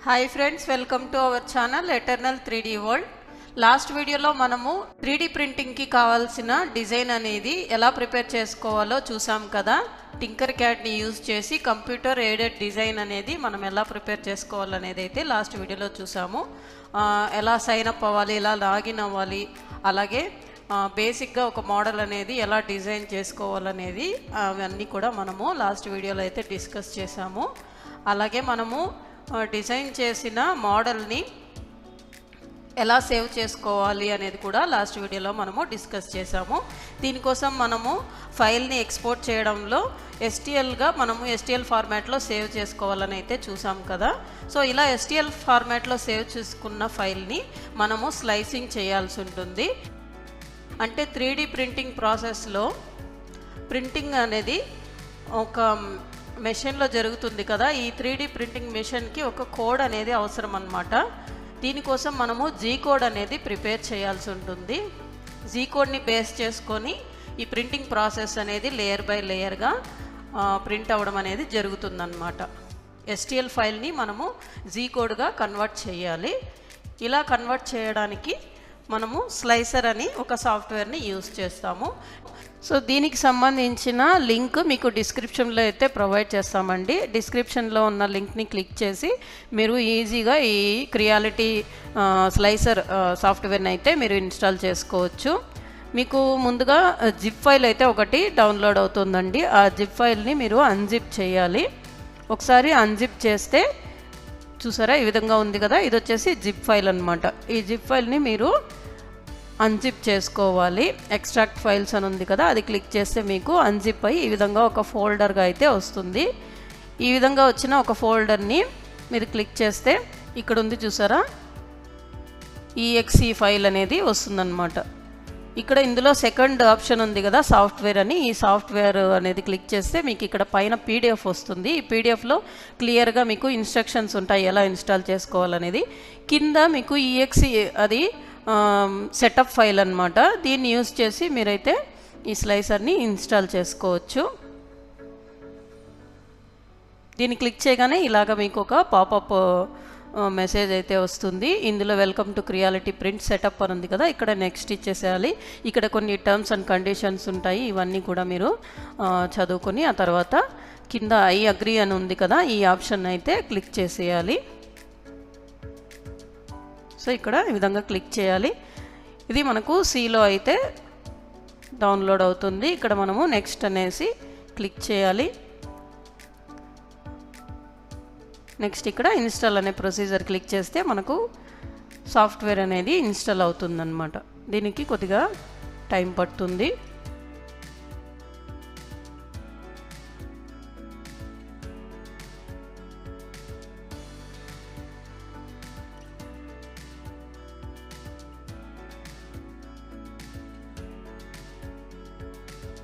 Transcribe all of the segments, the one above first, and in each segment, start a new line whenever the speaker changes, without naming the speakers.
Hi friends, welcome to our channel eternal 3D world. Last వీడియోలో మనము 3D ప్రింటింగ్కి కావాల్సిన design అనేది ఎలా ప్రిపేర్ చేసుకోవాలో చూసాం కదా. టింకర్ క్యాడ్ని యూజ్ చేసి కంప్యూటర్ ఎయిడెడ్ డిజైన్ అనేది మనం ఎలా ప్రిపేర్ చేసుకోవాలనేది అయితే లాస్ట్ వీడియోలో చూసాము. ఎలా సైన్ అప్ అవ్వాలి, ఎలా లాగిన్ అవ్వాలి, అలాగే బేసిక్గా ఒక మోడల్ అనేది ఎలా డిజైన్ చేసుకోవాలనేది అవన్నీ కూడా మనము లాస్ట్ వీడియోలో అయితే డిస్కస్ చేసాము. అలాగే మనము డిజైన్ చేసిన మోడల్ని ఎలా సేవ్ చేసుకోవాలి అనేది కూడా లాస్ట్ వీడియోలో మనము డిస్కస్ చేసాము. దీనికోసం మనము ఫైల్ని ఎక్స్పోర్ట్ చేయడంలో ఎస్టిఎల్గా మనము ఎస్టిఎల్ ఫార్మాట్లో సేవ్ చేసుకోవాలని అయితే చూసాం కదా. సో ఇలా ఎస్టిఎల్ ఫార్మాట్లో సేవ్ చేసుకున్న ఫైల్ని మనము స్లైసింగ్ చేయాల్సి ఉంటుంది. అంటే 3D ప్రింటింగ్ ప్రాసెస్లో ప్రింటింగ్ అనేది ఒక మెషిన్లో జరుగుతుంది కదా. ఈ 3D ప్రింటింగ్ మెషిన్కి ఒక కోడ్ అనేది అవసరం అన్నమాట. దీనికోసం మనము జీ కోడ్ అనేది ప్రిపేర్ చేయాల్సి ఉంటుంది. జీ కోడ్ని బేస్ చేసుకొని ఈ ప్రింటింగ్ ప్రాసెస్ అనేది లేయర్ బై లేయర్గా ప్రింట్ అవ్వడం అనేది జరుగుతుందన్నమాట. ఎస్టిఎల్ ఫైల్ని మనము జీ కోడ్గా కన్వర్ట్ చేయాలి. ఇలా కన్వర్ట్ చేయడానికి మనము స్లైసర్ అని ఒక సాఫ్ట్వేర్ని యూజ్ చేస్తాము. సో దీనికి సంబంధించిన లింక్ మీకు డిస్క్రిప్షన్లో అయితే ప్రొవైడ్ చేస్తామండి. డిస్క్రిప్షన్లో ఉన్న లింక్ని క్లిక్ చేసి మీరు ఈజీగా ఈ క్రియాలిటీ స్లైసర్ సాఫ్ట్వేర్ని అయితే మీరు ఇన్స్టాల్ చేసుకోవచ్చు. మీకు ముందుగా జిప్ ఫైల్ అయితే ఒకటి డౌన్లోడ్ అవుతుందండి. ఆ జిప్ ఫైల్ని మీరు అన్జిప్ చేయాలి. ఒకసారి అన్జిప్ చేస్తే చూసారా, ఈ విధంగా ఉంది కదా. ఇది వచ్చేసి జిప్ ఫైల్ అనమాట. ఈ జిప్ ఫైల్ని మీరు అన్జిప్ చేసుకోవాలి. ఎక్స్ట్రాక్ట్ ఫైల్స్ అని ఉంది కదా, అది క్లిక్ చేస్తే మీకు అన్జిప్ అయ్యి ఈ విధంగా ఒక ఫోల్డర్గా అయితే వస్తుంది. ఈ విధంగా వచ్చిన ఒక ఫోల్డర్ని మీరు క్లిక్ చేస్తే ఇక్కడ ఉంది చూసారా, EXE ఫైల్ అనేది వస్తుందన్నమాట. ఇక్కడ ఇందులో సెకండ్ ఆప్షన్ ఉంది కదా, సాఫ్ట్వేర్ అని. ఈ సాఫ్ట్వేర్ అనేది క్లిక్ చేస్తే మీకు ఇక్కడ పైన PDF వస్తుంది. ఈ PDFలో క్లియర్గా మీకు ఇన్స్ట్రక్షన్స్ ఉంటాయి ఎలా ఇన్స్టాల్ చేసుకోవాలనేది. కింద మీకు EXE అది సెటప్ ఫైల్ అన్నమాట. దీన్ని యూజ్ చేసి మీరైతే ఈ స్లైసర్ని ఇన్స్టాల్ చేసుకోవచ్చు. దీన్ని క్లిక్ చేయగానే ఇలాగ మీకు ఒక పాపప్ మెసేజ్ అయితే వస్తుంది. ఇందులో వెల్కమ్ టు క్రియాలిటీ ప్రింట్ సెటప్ అని ఉంది కదా, ఇక్కడ నెక్స్ట్ ఇచ్చేసేయాలి. ఇక్కడ కొన్ని టర్మ్స్ అండ్ కండిషన్స్ ఉంటాయి, ఇవన్నీ కూడా మీరు చదువుకొని ఆ తర్వాత కింద ఐ అగ్రీ అని ఉంది కదా, ఈ ఆప్షన్ అయితే క్లిక్ చేసేయాలి. సో ఇక్కడ ఈ విధంగా క్లిక్ చేయాలి. ఇది మనకు Cలో అయితే డౌన్లోడ్ అవుతుంది. ఇక్కడ మనము నెక్స్ట్ అనేసి క్లిక్ చేయాలి. నెక్స్ట్ ఇక్కడ ఇన్స్టాల్ అనే ప్రొసీజర్ క్లిక్ చేస్తే మనకు సాఫ్ట్వేర్ అనేది ఇన్స్టాల్ అవుతుందన్నమాట. దీనికి కొద్దిగా టైం పడుతుంది.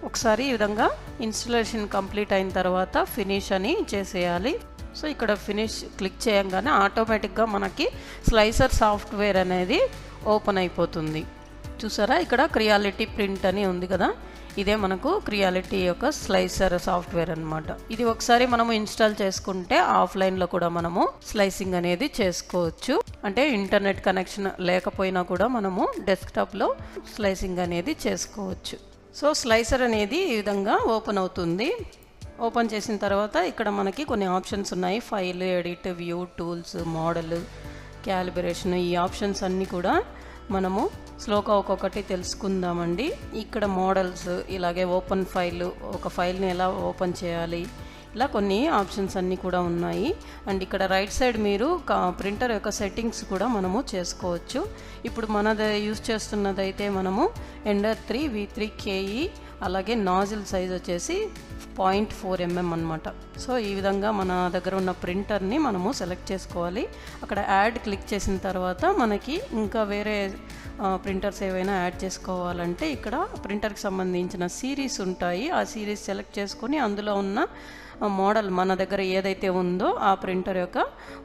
ఒకసారి ఈ విధంగా ఇన్స్టాలేషన్ కంప్లీట్ అయిన తర్వాత ఫినిష్ అని చేసేయాలి. సో ఇక్కడ ఫినిష్ క్లిక్ చేయగానే ఆటోమేటిక్గా మనకి స్లైసర్ సాఫ్ట్వేర్ అనేది ఓపెన్ అయిపోతుంది. చూసారా, ఇక్కడ క్రియాలిటీ ప్రింట్ అని ఉంది కదా, ఇదే మనకు క్రియాలిటీ యొక్క స్లైసర్ సాఫ్ట్వేర్ అనమాట. ఇది ఒకసారి మనము ఇన్స్టాల్ చేసుకుంటే ఆఫ్లైన్లో కూడా మనము స్లైసింగ్ అనేది చేసుకోవచ్చు. అంటే ఇంటర్నెట్ కనెక్షన్ లేకపోయినా కూడా మనము డెస్క్టాప్లో స్లైసింగ్ అనేది చేసుకోవచ్చు. సో స్లైసర్ అనేది ఈ విధంగా ఓపెన్ అవుతుంది. ఓపెన్ చేసిన తర్వాత ఇక్కడ మనకి కొన్ని ఆప్షన్స్ ఉన్నాయి. File, edit, view, tools, model, calibration. ఈ ఆప్షన్స్ అన్నీ కూడా మనము స్లోగా ఒక్కొక్కటి తెలుసుకుందామండి. ఇక్కడ మోడల్స్, ఇలాగే ఓపెన్ ఫైల్, ఒక ఫైల్ని ఎలా ఓపెన్ చేయాలి, ఇలా కొన్ని ఆప్షన్స్ అన్నీ కూడా ఉన్నాయి. అండ్ ఇక్కడ రైట్ సైడ్ మీరు ప్రింటర్ యొక్క సెట్టింగ్స్ కూడా మనము చేసుకోవచ్చు. ఇప్పుడు మనది యూజ్ చేస్తున్నదైతే మనము ఎండర్ 3 V3 KE, అలాగే నాజిల్ సైజ్ వచ్చేసి 0.4 mm అనమాట. సో ఈ విధంగా మన దగ్గర ఉన్న ప్రింటర్ని మనము సెలెక్ట్ చేసుకోవాలి. అక్కడ యాడ్ క్లిక్ చేసిన తర్వాత మనకి ఇంకా వేరే ప్రింటర్స్ ఏవైనా యాడ్ చేసుకోవాలంటే ఇక్కడ ప్రింటర్కి సంబంధించిన సిరీస్ ఉంటాయి. ఆ సిరీస్ సెలెక్ట్ చేసుకొని అందులో ఉన్న మోడల్ మన దగ్గర ఏదైతే ఉందో ఆ ప్రింటర్ యొక్క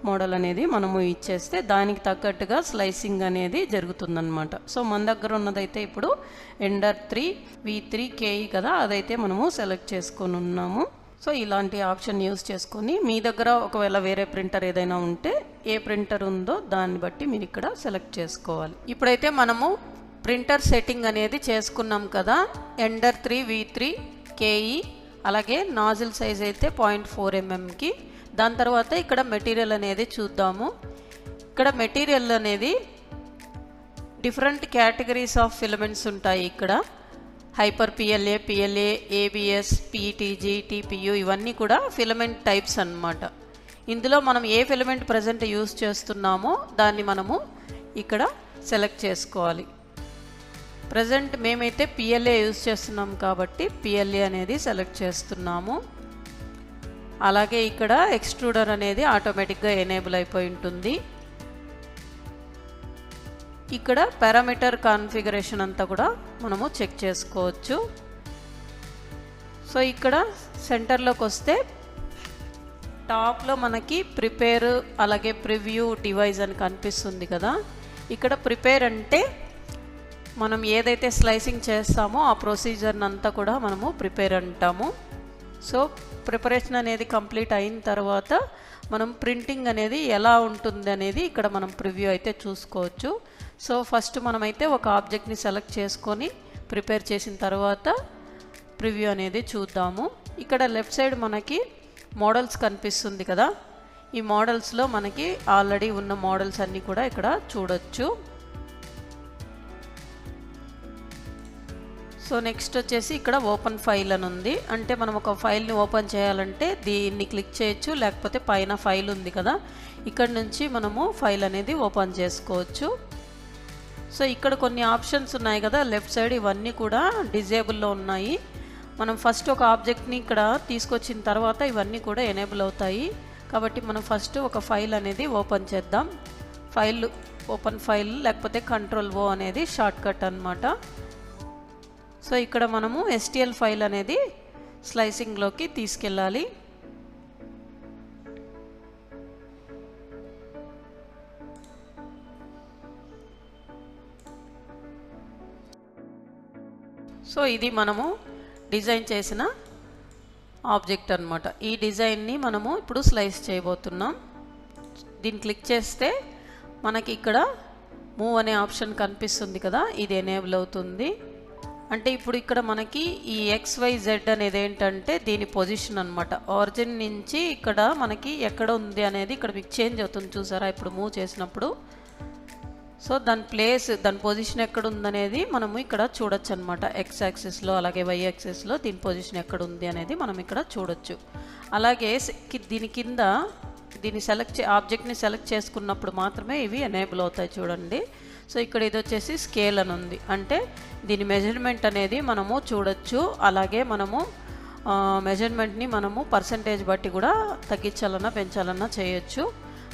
మోడల్ అనేది మనము ఇచ్చేస్తే దానికి తగ్గట్టుగా స్లైసింగ్ అనేది జరుగుతుందన్నమాట. సో మన దగ్గర ఉన్నదైతే ఇప్పుడు ఎండర్ 3 V3 KE కదా, అదైతే మనము సెలెక్ట్ చేసుకొని ఉన్నాము. సో ఇలాంటి ఆప్షన్ యూజ్ చేసుకొని మీ దగ్గర ఒకవేళ వేరే ప్రింటర్ ఏదైనా ఉంటే ఏ ప్రింటర్ ఉందో దాన్ని బట్టి మీరు ఇక్కడ సెలెక్ట్ చేసుకోవాలి. ఇప్పుడైతే మనము ప్రింటర్ సెట్టింగ్ అనేది చేసుకున్నాం కదా. ఎండర్ 3v3 KE, అలాగే నాజిల్ సైజ్ అయితే 0.4 mmకి. దాని తర్వాత ఇక్కడ మెటీరియల్ అనేది చూద్దాము. ఇక్కడ మెటీరియల్ అనేది డిఫరెంట్ కేటగిరీస్ ఆఫ్ ఫిలమెంట్స్ ఉంటాయి. ఇక్కడ hyper PLA, PLA, ABS, PETG, TPU ఇవన్నీ కూడా ఫిలమెంట్ టైప్స్ అన్నమాట. ఇందులో మనం ఏ ఫిలమెంట్ ప్రజెంట్ యూస్ చేస్తున్నామో దాన్ని మనము ఇక్కడ సెలెక్ట్ చేసుకోవాలి. ప్రజెంట్ మేమైతే PLA యూస్ చేస్తున్నాం కాబట్టి PLA అనేది సెలెక్ట్ చేస్తున్నాము. అలాగే ఇక్కడ ఎక్స్ట్రూడర్ అనేది ఆటోమేటిక్గా ఎనేబుల్ అయిపోయి ఉంటుంది. ఇక్కడ పారామీటర్ కాన్ఫిగరేషన్ అంతా కూడా మనము చెక్ చేసుకోవచ్చు. సో ఇక్కడ సెంటర్లోకి వస్తే టాప్లో మనకి ప్రిపేర్ అలాగే ప్రివ్యూ డివైస్ అని కనిపిస్తుంది కదా. ఇక్కడ ప్రిపేర్ అంటే మనం ఏదైతే స్లైసింగ్ చేస్తామో ఆ ప్రొసీజర్ని అంతా కూడా మనము ప్రిపేర్ అంటాము. సో ప్రిపరేషన్ అనేది కంప్లీట్ అయిన తర్వాత మనం ప్రింటింగ్ అనేది ఎలా ఉంటుంది అనేది ఇక్కడ మనం ప్రివ్యూ అయితే చూసుకోవచ్చు. సో ఫస్ట్ మనమైతే ఒక ఆబ్జెక్ట్ని సెలెక్ట్ చేసుకొని ప్రిపేర్ చేసిన తర్వాత ప్రివ్యూ అనేది చూద్దాము. ఇక్కడ లెఫ్ట్ సైడ్ మనకి మోడల్స్ కనిపిస్తుంది కదా. ఈ మోడల్స్లో మనకి ఆల్రెడీ ఉన్న మోడల్స్ అన్నీ కూడా ఇక్కడ చూడొచ్చు. సో నెక్స్ట్ వచ్చేసి ఇక్కడ ఓపెన్ ఫైల్ అని ఉంది. అంటే మనం ఒక ఫైల్ని ఓపెన్ చేయాలంటే దీన్ని క్లిక్ చేయొచ్చు, లేకపోతే పైన ఫైల్ ఉంది కదా ఇక్కడ నుంచి మనము ఫైల్ అనేది ఓపెన్ చేసుకోవచ్చు. సో ఇక్కడ కొన్ని ఆప్షన్స్ ఉన్నాయి కదా లెఫ్ట్ సైడ్, ఇవన్నీ కూడా డిజేబుల్లో ఉన్నాయి. మనం ఫస్ట్ ఒక ఆబ్జెక్ట్ని ఇక్కడ తీసుకొచ్చిన తర్వాత ఇవన్నీ కూడా ఎనేబుల్ అవుతాయి. కాబట్టి మనం ఫస్ట్ ఒక ఫైల్ అనేది ఓపెన్ చేద్దాం. ఫైల్ ఓపెన్ ఫైల్ లేకపోతే Ctrl+O అనేది షార్ట్ కట్ అన్నమాట. సో ఇక్కడ మనము STL ఫైల్ అనేది స్లైసింగ్లోకి తీసుకెళ్ళాలి. సో ఇది మనము డిజైన్ చేసిన ఆబ్జెక్ట్ అన్నమాట. ఈ డిజైన్ని మనము ఇప్పుడు స్లైస్ చేయబోతున్నాం. దీన్ని క్లిక్ చేస్తే మనకి ఇక్కడ మూవ్ అనే ఆప్షన్ కనిపిస్తుంది కదా, ఇది ఎనేబుల్ అవుతుంది. అంటే ఇప్పుడు ఇక్కడ మనకి ఈ XYZ అనేది ఏంటంటే దీని పొజిషన్ అన్నమాట. ఆరిజిన్ నుంచి ఇక్కడ మనకి ఎక్కడ ఉంది అనేది ఇక్కడ మీకు చేంజ్ అవుతుంది చూసారా ఇప్పుడు మూవ్ చేసినప్పుడు. సో దాని ప్లేస్, దాని పొజిషన్ ఎక్కడ ఉందనేది మనము ఇక్కడ చూడొచ్చు అనమాట. X యాక్సిస్లో అలాగే Y యాక్సిస్లో దీని పొజిషన్ ఎక్కడ ఉంది అనేది మనం ఇక్కడ చూడొచ్చు. అలాగే దీని కింద దీన్ని ఆబ్జెక్ట్ని సెలెక్ట్ చేసుకున్నప్పుడు మాత్రమే ఇవి ఎనేబుల్ అవుతాయి చూడండి. సో ఇక్కడ ఇది వచ్చేసి స్కేల్ అని ఉంది, అంటే దీని మెజర్మెంట్ అనేది మనము చూడొచ్చు. అలాగే మనము మెజర్మెంట్ని మనము పర్సంటేజ్ బట్టి కూడా తగ్గించాలన్నా పెంచాలన్నా చేయొచ్చు.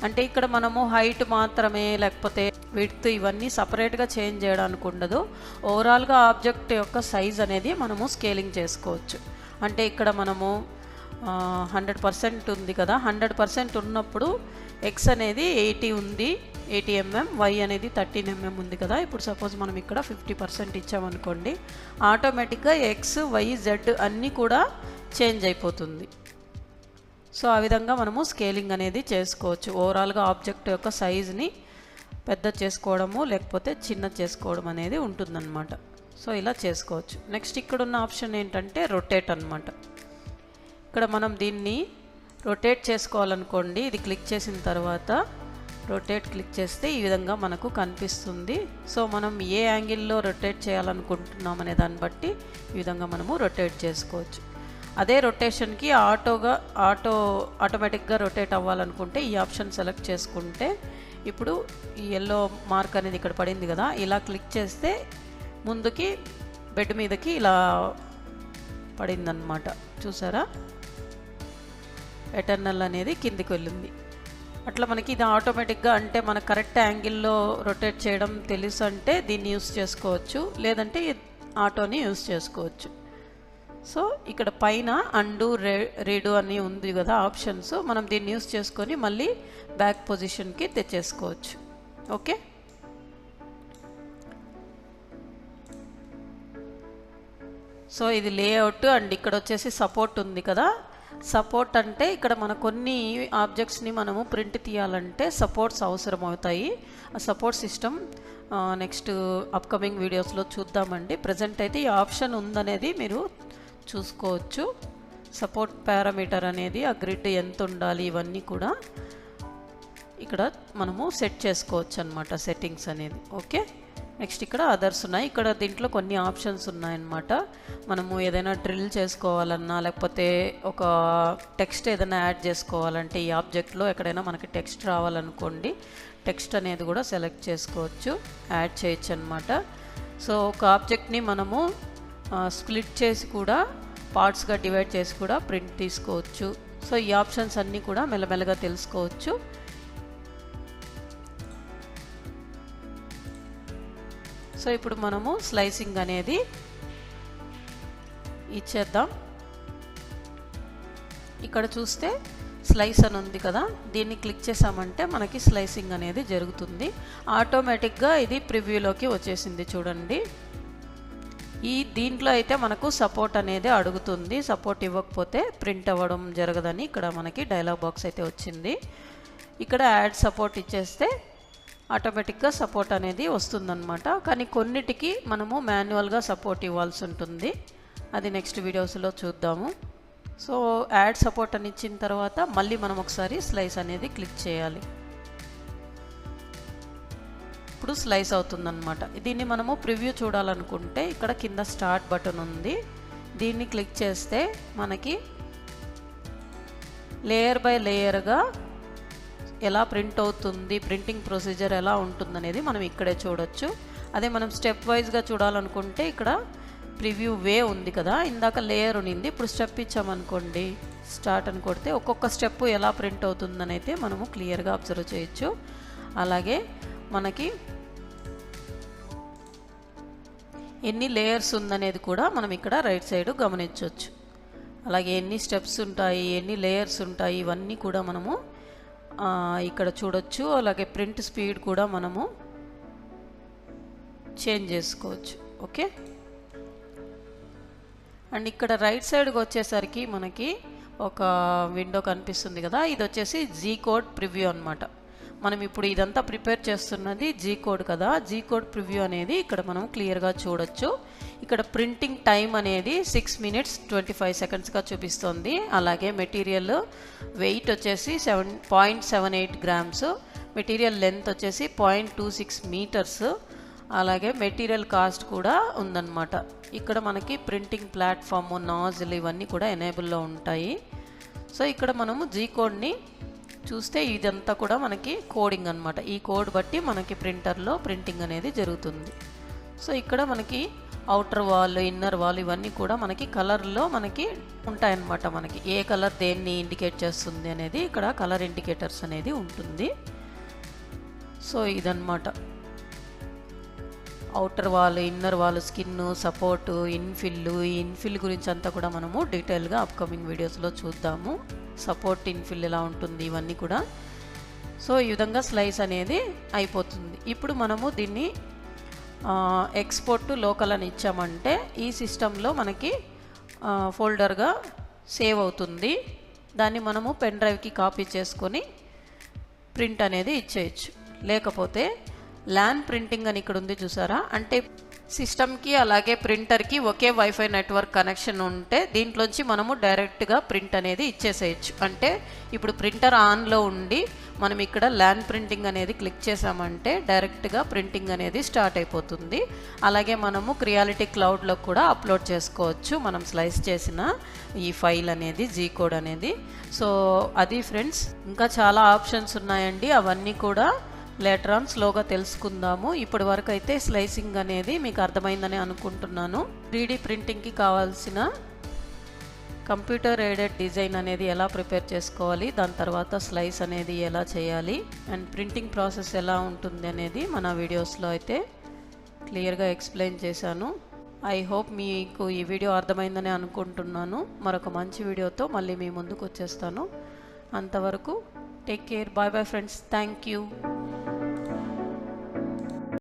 అంటే ఇక్కడ మనము హైట్ మాత్రమే లేకపోతే విడ్త్ ఇవన్నీ సపరేట్గా చేంజ్ చేయడానికి ఉండదు. ఓవరాల్గా ఆబ్జెక్ట్ యొక్క సైజ్ అనేది మనము స్కేలింగ్ చేసుకోవచ్చు. అంటే ఇక్కడ మనము 100% ఉంది కదా, 100% ఉన్నప్పుడు X అనేది 80 ఉంది, 80 mm, Y అనేది 13 mm ఉంది కదా. ఇప్పుడు సపోజ్ మనం ఇక్కడ 50% ఇచ్చామనుకోండి, ఆటోమేటిక్గా X, Y, Z అన్నీ కూడా చేంజ్ అయిపోతుంది. సో ఆ విధంగా మనము స్కేలింగ్ అనేది చేసుకోవచ్చు. ఓవరాల్గా ఆబ్జెక్ట్ యొక్క సైజ్ని పెద్ద చేసుకోవడము లేకపోతే చిన్న చేసుకోవడం అనేది ఉంటుందన్నమాట. సో ఇలా చేసుకోవచ్చు. నెక్స్ట్ ఇక్కడ ఉన్న ఆప్షన్ ఏంటంటే రొటేట్ అన్నమాట. ఇక్కడ మనం దీన్ని రొటేట్ చేసుకోవాలనుకోండి, ఇది క్లిక్ చేసిన తర్వాత రొటేట్ క్లిక్ చేస్తే ఈ విధంగా మనకు కనిపిస్తుంది. సో మనం ఏ యాంగిల్లో రొటేట్ చేయాలనుకుంటున్నాం అనే దాన్ని బట్టి ఈ విధంగా మనము రొటేట్ చేసుకోవచ్చు. అదే రొటేషన్కి ఆటోమేటిక్గా రొటేట్ అవ్వాలనుకుంటే ఈ ఆప్షన్ సెలెక్ట్ చేసుకుంటే ఇప్పుడు ఈ ఎల్లో మార్క్ అనేది ఇక్కడ పడింది కదా, ఇలా క్లిక్ చేస్తే ముందుకి బెడ్ మీదకి ఇలా పడిందన్నమాట. చూసారా, ఎటర్నల్ అనేది కిందికి వెళ్ళింది. అట్లా మనకి ఇది ఆటోమేటిక్గా, అంటే మన కరెక్ట్ యాంగిల్లో రొటేట్ చేయడం తెలుసు అంటే దీన్ని యూస్ చేసుకోవచ్చు, లేదంటే ఆటోని యూస్ చేసుకోవచ్చు. సో ఇక్కడ పైన అండు రీడు అని ఉంది కదా ఆప్షన్స్, మనం దీన్ని యూస్ చేసుకొని మళ్ళీ బ్యాక్ పొజిషన్కి తెచ్చేసుకోవచ్చు. ఓకే, సో ఇది లేఅవుట్ అండ్ ఇక్కడ వచ్చేసి సపోర్ట్ ఉంది కదా. సపోర్ట్ అంటే ఇక్కడ మన కొన్ని ఆబ్జెక్ట్స్ని మనము ప్రింట్ తీయాలంటే సపోర్ట్స్ అవసరం అవుతాయి. ఆ సపోర్ట్ సిస్టమ్ నెక్స్ట్ అప్కమింగ్ వీడియోస్లో చూద్దామండి. ప్రజెంట్ అయితే ఈ ఆప్షన్ ఉందనేది మీరు చూసుకోవచ్చు. సపోర్ట్ పారామీటర్ అనేది ఆ గ్రిడ్ ఎంత ఉండాలి ఇవన్నీ కూడా ఇక్కడ మనము సెట్ చేసుకోవచ్చు అన్నమాట, సెట్టింగ్స్ అనేది. ఓకే, నెక్స్ట్ ఇక్కడ అదర్స్ ఉన్నాయి. ఇక్కడ దీంట్లో కొన్ని ఆప్షన్స్ ఉన్నాయన్నమాట. మనము ఏదైనా డ్రిల్ చేసుకోవాలన్నా లేకపోతే ఒక టెక్స్ట్ ఏదైనా యాడ్ చేసుకోవాలంటే ఈ ఆబ్జెక్ట్లో ఎక్కడైనా మనకి టెక్స్ట్ రావాలనుకోండి, టెక్స్ట్ అనేది కూడా సెలెక్ట్ చేసుకోవచ్చు, యాడ్ చేయొచ్చు అన్నమాట. సో ఒక ఆబ్జెక్ట్ని మనము స్ప్లిట్ చేసి కూడా పార్ట్స్గా డివైడ్ చేసి కూడా ప్రింట్ తీసుకోవచ్చు. సో ఈ ఆప్షన్స్ అన్నీ కూడా మెల్లమెల్లగా తెలుసుకోవచ్చు. సో ఇప్పుడు మనము స్లైసింగ్ అనేది ఇచ్చేద్దాం. ఇక్కడ చూస్తే స్లైస్ అని ఉంది కదా, దీన్ని క్లిక్ చేసామంటే మనకి స్లైసింగ్ అనేది జరుగుతుంది. ఆటోమేటిక్గా ఇది ప్రివ్యూలోకి వచ్చేసింది చూడండి. దీంట్లో అయితే మనకు సపోర్ట్ అనేది అడుగుతుంది. సపోర్ట్ ఇవ్వకపోతే ప్రింట్ అవ్వడం జరగదని ఇక్కడ మనకి డైలాగ్ బాక్స్ అయితే వచ్చింది. ఇక్కడ యాడ్ సపోర్ట్ ఇచ్చేస్తే ఆటోమేటిక్గా సపోర్ట్ అనేది వస్తుందన్నమాట. కానీ కొన్నిటికి మనము మాన్యువల్గా సపోర్ట్ ఇవ్వాల్సి ఉంటుంది, అది నెక్స్ట్ వీడియోస్లో చూద్దాము. సో యాడ్ సపోర్ట్ అని ఇచ్చిన తర్వాత మళ్ళీ మనం ఒకసారి స్లైస్ అనేది క్లిక్ చేయాలి. ఇప్పుడు స్లైస్ అవుతుందన్నమాట. దీన్ని మనము ప్రివ్యూ చూడాలనుకుంటే ఇక్కడ కింద స్టార్ట్ బటన్ ఉంది, దీన్ని క్లిక్ చేస్తే మనకి లేయర్ బై లేయర్గా ఎలా ప్రింట్ అవుతుంది, ప్రింటింగ్ ప్రొసీజర్ ఎలా ఉంటుందనేది మనం ఇక్కడే చూడొచ్చు. అదే మనం స్టెప్ వైజ్గా చూడాలనుకుంటే ఇక్కడ ప్రివ్యూ వే ఉంది కదా, ఇందాక లేయర్ ఉన్నింది, ఇప్పుడు స్టెప్ ఇచ్చామనుకోండి, స్టార్ట్ అని కొడితే ఒక్కొక్క స్టెప్ ఎలా ప్రింట్ అవుతుందని అయితే మనము క్లియర్గా అబ్జర్వ్ చేయొచ్చు. అలాగే మనకి ఎన్ని లేయర్స్ ఉందనేది కూడా మనం ఇక్కడ రైట్ సైడ్ గమనించవచ్చు. అలాగే ఎన్ని స్టెప్స్ ఉంటాయి, ఎన్ని లేయర్స్ ఉంటాయి, ఇవన్నీ కూడా మనము ఇక్కడ చూడొచ్చు. అలాగే ప్రింట్ స్పీడ్ కూడా మనము చేంజ్ చేసుకోవచ్చు. ఓకే, అండ్ ఇక్కడ రైట్ సైడ్కి వచ్చేసరికి మనకి ఒక విండో కనిపిస్తుంది కదా, ఇది వచ్చేసి జీ కోడ్ ప్రివ్యూ అనమాట. మనం ఇప్పుడు ఇదంతా ప్రిపేర్ చేస్తున్నది జీ కోడ్ కదా, జీ కోడ్ ప్రివ్యూ అనేది ఇక్కడ మనం క్లియర్గా చూడొచ్చు. ఇక్కడ ప్రింటింగ్ టైం అనేది 6 minutes 25 secondsగా చూపిస్తుంది. అలాగే మెటీరియల్ వెయిట్ వచ్చేసి 7.78 grams, మెటీరియల్ లెంత్ వచ్చేసి 0.26 meters, అలాగే మెటీరియల్ కాస్ట్ కూడా ఉందన్నమాట. ఇక్కడ మనకి ప్రింటింగ్ ప్లాట్ఫామ్, నాజిల్ ఇవన్నీ కూడా ఎనేబుల్లో ఉంటాయి. సో ఇక్కడ మనము జీ కోడ్ని చూస్తే ఇదంతా కూడా మనకి కోడింగ్ అనమాట. ఈ కోడ్ బట్టి మనకి ప్రింటర్లో ప్రింటింగ్ అనేది జరుగుతుంది. సో ఇక్కడ మనకి అవుటర్ వాల్, ఇన్నర్ వాల్ ఇవన్నీ కూడా మనకి కలర్లో మనకి ఉంటాయన్నమాట. మనకి ఏ కలర్ దేన్ని ఇండికేట్ చేస్తుంది అనేది ఇక్కడ కలర్ ఇండికేటర్స్ అనేది ఉంటుంది. సో ఇదన్నమాట outer wall, inner wall, skin, support, infill. ఈ ఇన్ఫిల్ గురించి అంతా కూడా మనము డీటెయిల్గా అప్కమింగ్ వీడియోస్లో చూద్దాము. సపోర్ట్ ఇన్ఫిల్ ఎలా ఉంటుంది ఇవన్నీ కూడా. సో ఈ విధంగా స్లైస్ అనేది అయిపోతుంది. ఇప్పుడు మనము దీన్ని ఎక్స్పోర్ట్ టు లోకల్ అని ఇచ్చామంటే ఈ సిస్టంలో మనకి ఫోల్డర్గా సేవ్ అవుతుంది. దాన్ని మనము పెన్ డ్రైవ్కి కాపీ చేసుకొని ప్రింట్ అనేది ఇచ్చేయచ్చు. లేకపోతే ల్యాన్ ప్రింటింగ్ అని ఇక్కడ ఉంది చూసారా, అంటే సిస్టమ్కి అలాగే ప్రింటర్కి ఒకే వైఫై నెట్వర్క్ కనెక్షన్ ఉంటే దీంట్లోంచి మనము డైరెక్ట్గా ప్రింట్ అనేది ఇచ్చేసేయచ్చు. అంటే ఇప్పుడు ప్రింటర్ ఆన్లో ఉండి మనం ఇక్కడ ల్యాన్ ప్రింటింగ్ అనేది క్లిక్ చేసామంటే డైరెక్ట్గా ప్రింటింగ్ అనేది స్టార్ట్ అయిపోతుంది. అలాగే మనము క్రియాలిటీ క్లౌడ్లో కూడా అప్లోడ్ చేసుకోవచ్చు మనం స్లైస్ చేసిన ఈ ఫైల్ అనేది, జీ కోడ్ అనేది. సో అది ఫ్రెండ్స్, ఇంకా చాలా ఆప్షన్స్ ఉన్నాయండి, అవన్నీ కూడా లేటర్ ఆన్ స్లోగా తెలుసుకుందాము. ఇప్పటి వరకు అయితే స్లైసింగ్ అనేది మీకు అర్థమైందని అనుకుంటున్నాను. 3D ప్రింటింగ్కి కావాల్సిన కంప్యూటర్ ఎయిడెడ్ డిజైన్ అనేది ఎలా ప్రిపేర్ చేసుకోవాలి, దాని తర్వాత స్లైస్ అనేది ఎలా చేయాలి, అండ్ ప్రింటింగ్ ప్రాసెస్ ఎలా ఉంటుంది అనేది మన వీడియోస్లో అయితే క్లియర్గా ఎక్స్ప్లెయిన్ చేశాను. ఐ హోప్ మీకు ఈ వీడియో అర్థమైందని అనుకుంటున్నాను. మరొక మంచి వీడియోతో మళ్ళీ మీ ముందుకు వచ్చేస్తాను. అంతవరకు take care, bye bye friends, thank you.